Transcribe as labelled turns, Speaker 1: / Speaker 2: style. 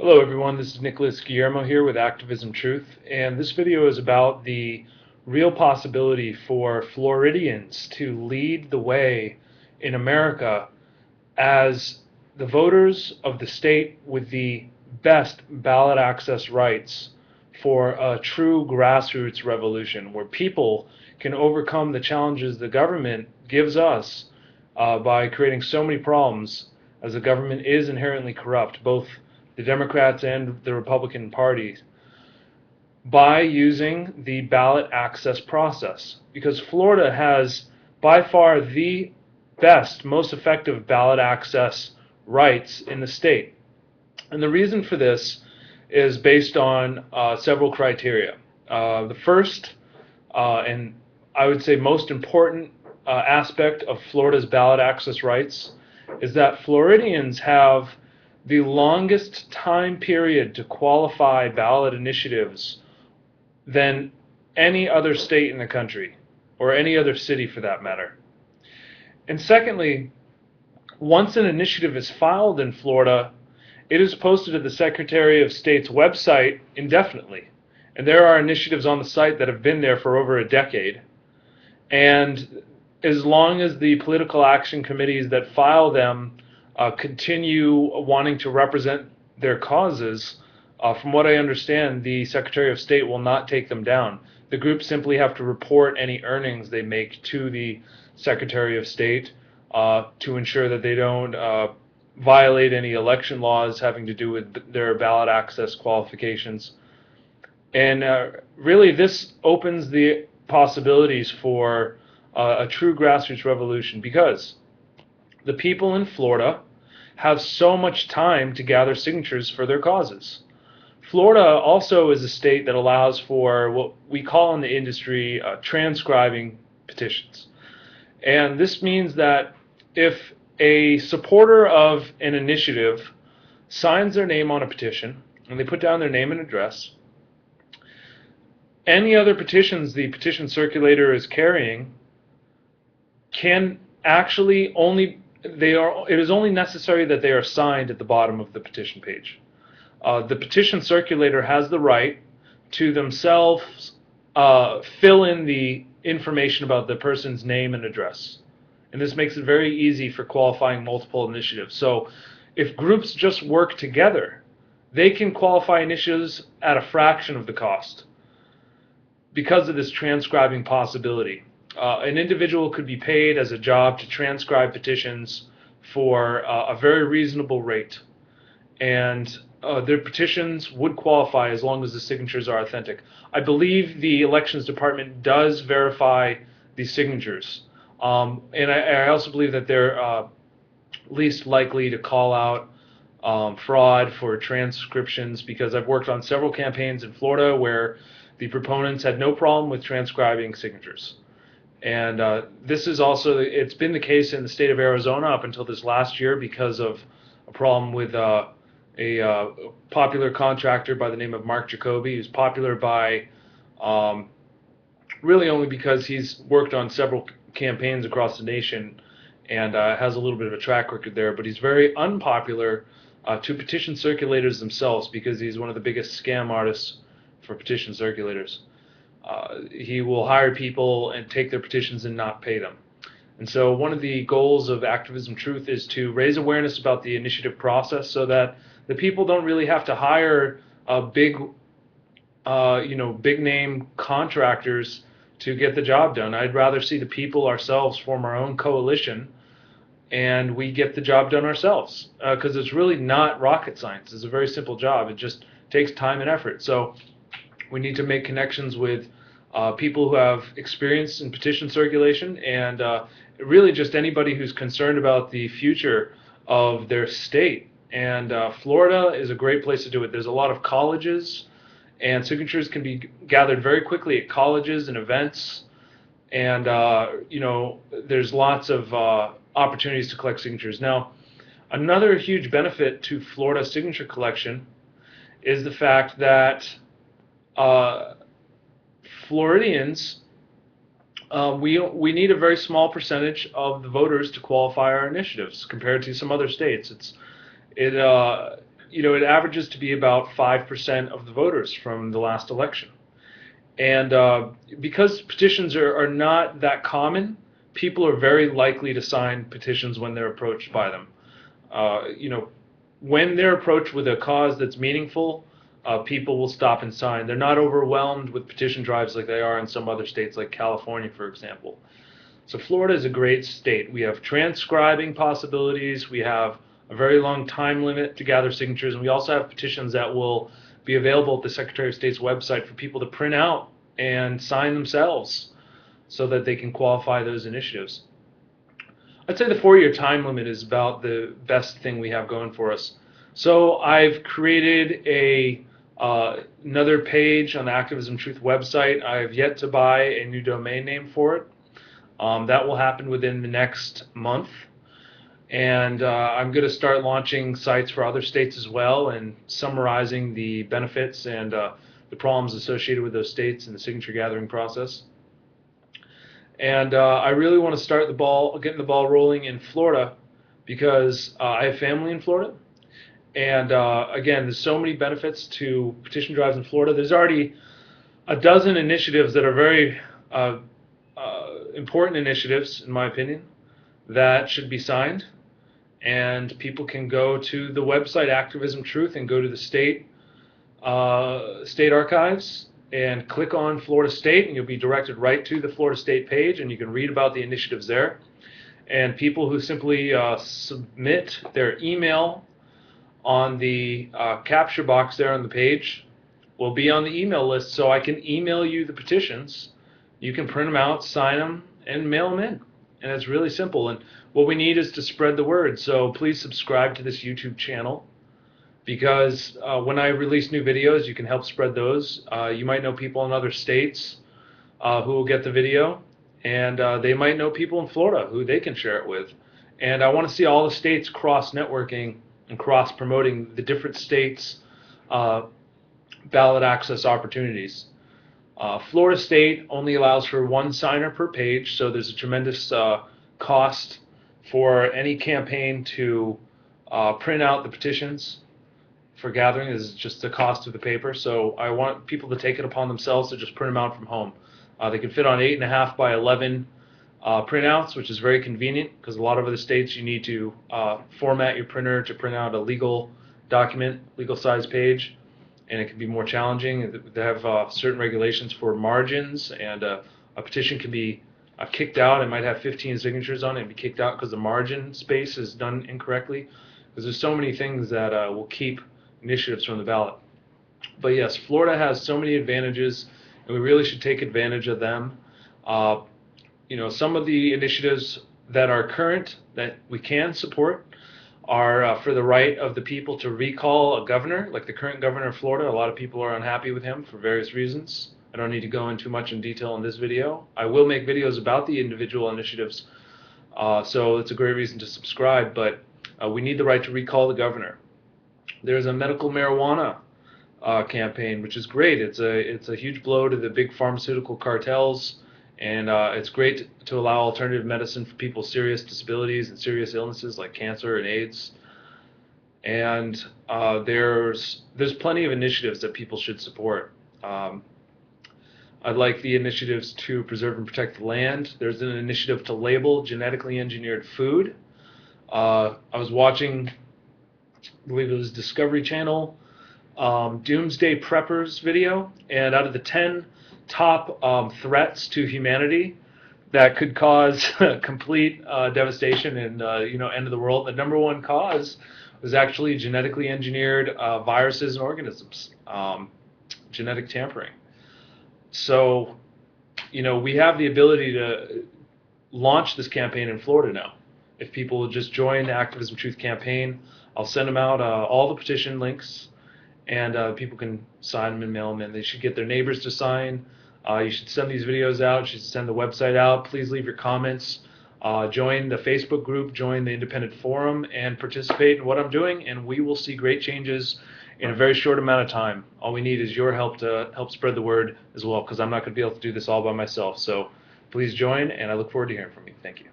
Speaker 1: Hello everyone, this is Nicholas Guillermo here with Activism Truth, and this video is about the real possibility for Floridians to lead the way in America as the voters of the state with the best ballot access rights for a true grassroots revolution where people can overcome the challenges the government gives us by creating so many problems, as the government is inherently corrupt, both the Democrats and the Republican parties, by using the ballot access process. Because Florida has by far the best, most effective ballot access rights in the state. And the reason for this is based on several criteria. The first, and I would say most important aspect of Florida's ballot access rights is that Floridians have the longest time period to qualify ballot initiatives than any other state in the country, or any other city for that matter. And secondly, once an initiative is filed in Florida, it is posted to the Secretary of State's website indefinitely. And there are initiatives on the site that have been there for over a decade. And as long as the political action committees that file them continue wanting to represent their causes, from what I understand, the Secretary of State will not take them down. The groups simply have to report any earnings they make to the Secretary of State to ensure that they don't violate any election laws having to do with their ballot access qualifications. And really, this opens the possibilities for a true grassroots revolution, because the people in Florida have so much time to gather signatures for their causes. Florida also is a state that allows for what we call in the industry transcribing petitions. And this means that if a supporter of an initiative signs their name on a petition, and they put down their name and address, any other petitions the petition circulator is carrying can actually only, it is only necessary that they are signed at the bottom of the petition page. The petition circulator has the right to themselves fill in the information about the person's name and address. And this makes it very easy for qualifying multiple initiatives. So if groups just work together, they can qualify initiatives at a fraction of the cost because of this transcribing possibility. An individual could be paid as a job to transcribe petitions for a very reasonable rate. And their petitions would qualify as long as the signatures are authentic. I believe the Elections Department does verify these signatures. And I also believe that they're least likely to call out fraud for transcriptions, because I've worked on several campaigns in Florida where the proponents had no problem with transcribing signatures. And this is also, it's been the case in the state of Arizona up until this last year because of a problem with a popular contractor by the name of Mark Jacoby, who's popular by really only because he's worked on several campaigns across the nation and has a little bit of a track record there, but he's very unpopular to petition circulators themselves because he's one of the biggest scam artists for petition circulators. He will hire people and take their petitions and not pay them. And so one of the goals of Activism Truth is to raise awareness about the initiative process so that the people don't really have to hire big name contractors to get the job done. I'd rather see the people ourselves form our own coalition and we get the job done ourselves, because it's really not rocket science. It's a very simple job. It just takes time and effort. So we need to make connections with people who have experience in petition circulation, and really just anybody who's concerned about the future of their state. And Florida is a great place to do it. There's a lot of colleges, and signatures can be gathered very quickly at colleges and events. And there's lots of opportunities to collect signatures. Now, another huge benefit to Florida signature collection is the fact that Floridians, we need a very small percentage of the voters to qualify our initiatives compared to some other states. it averages to be about 5% of the voters from the last election. And because petitions are not that common, people are very likely to sign petitions when they're approached by them. When they're approached with a cause that's meaningful, people will stop and sign. They're not overwhelmed with petition drives like they are in some other states, like California, for example. So Florida is a great state. We have transcribing possibilities. We have a very long time limit to gather signatures, and we also have petitions that will be available at the Secretary of State's website for people to print out and sign themselves so that they can qualify those initiatives. I'd say the 4-year time limit is about the best thing we have going for us. So I've created another page on the Activism Truth website. I have yet to buy a new domain name for it. That will happen within the next month. And I'm going to start launching sites for other states as well and summarizing the benefits and the problems associated with those states in the signature gathering process. And I really want to start getting the ball rolling in Florida because I have family in Florida. And again, there's so many benefits to petition drives in Florida. There's already a dozen initiatives that are very important initiatives, in my opinion, that should be signed. And people can go to the website Activism Truth and go to the state archives and click on Florida State, and you'll be directed right to the Florida State page, and you can read about the initiatives there. And people who simply submit their email on the capture box there on the page will be on the email list, so I can email you the petitions. You can print them out, sign them, and mail them in. And it's really simple. And what we need is to spread the word. So please subscribe to this YouTube channel, because when I release new videos, you can help spread those. You might know people in other states who will get the video, and they might know people in Florida who they can share it with. And I want to see all the states cross-networking and cross-promoting the different states' ballot access opportunities. Florida State only allows for one signer per page, so there's a tremendous cost for any campaign to print out the petitions for gathering. Is just the cost of the paper. So I want people to take it upon themselves to just print them out from home. They can fit on 8.5 by 11 printouts, which is very convenient because a lot of other states you need to format your printer to print out a legal document, legal size page, and it can be more challenging. They have certain regulations for margins, and a petition can be kicked out. It might have 15 signatures on it and be kicked out because the margin space is done incorrectly. Because there's so many things that will keep initiatives from the ballot. But yes, Florida has so many advantages, and we really should take advantage of them. Some of the initiatives that are current that we can support are for the right of the people to recall a governor, like the current governor of Florida. A lot of people are unhappy with him for various reasons. I don't need to go into much in detail in this video. I will make videos about the individual initiatives, so it's a great reason to subscribe, but we need the right to recall the governor. There's a medical marijuana campaign, which is great. It's a huge blow to the big pharmaceutical cartels, and it's great to allow alternative medicine for people with serious disabilities and serious illnesses like cancer and AIDS. And there's plenty of initiatives that people should support. I'd like the initiatives to preserve and protect the land. There's an initiative to label genetically engineered food. I was watching, I believe it was Discovery Channel, Doomsday Preppers video, and out of the 10 top threats to humanity that could cause complete devastation and end of the world, the number one cause was actually genetically engineered viruses and organisms, genetic tampering. So, we have the ability to launch this campaign in Florida now. If people will just join the Activism Truth campaign, I'll send them out all the petition links, and people can sign them and mail them in. They should get their neighbors to sign. You should send these videos out. You should send the website out. Please leave your comments. Join the Facebook group, join the independent forum, and participate in what I'm doing, and we will see great changes in a very short amount of time. All we need is your help to help spread the word as well, because I'm not going to be able to do this all by myself. So please join, and I look forward to hearing from you. Thank you.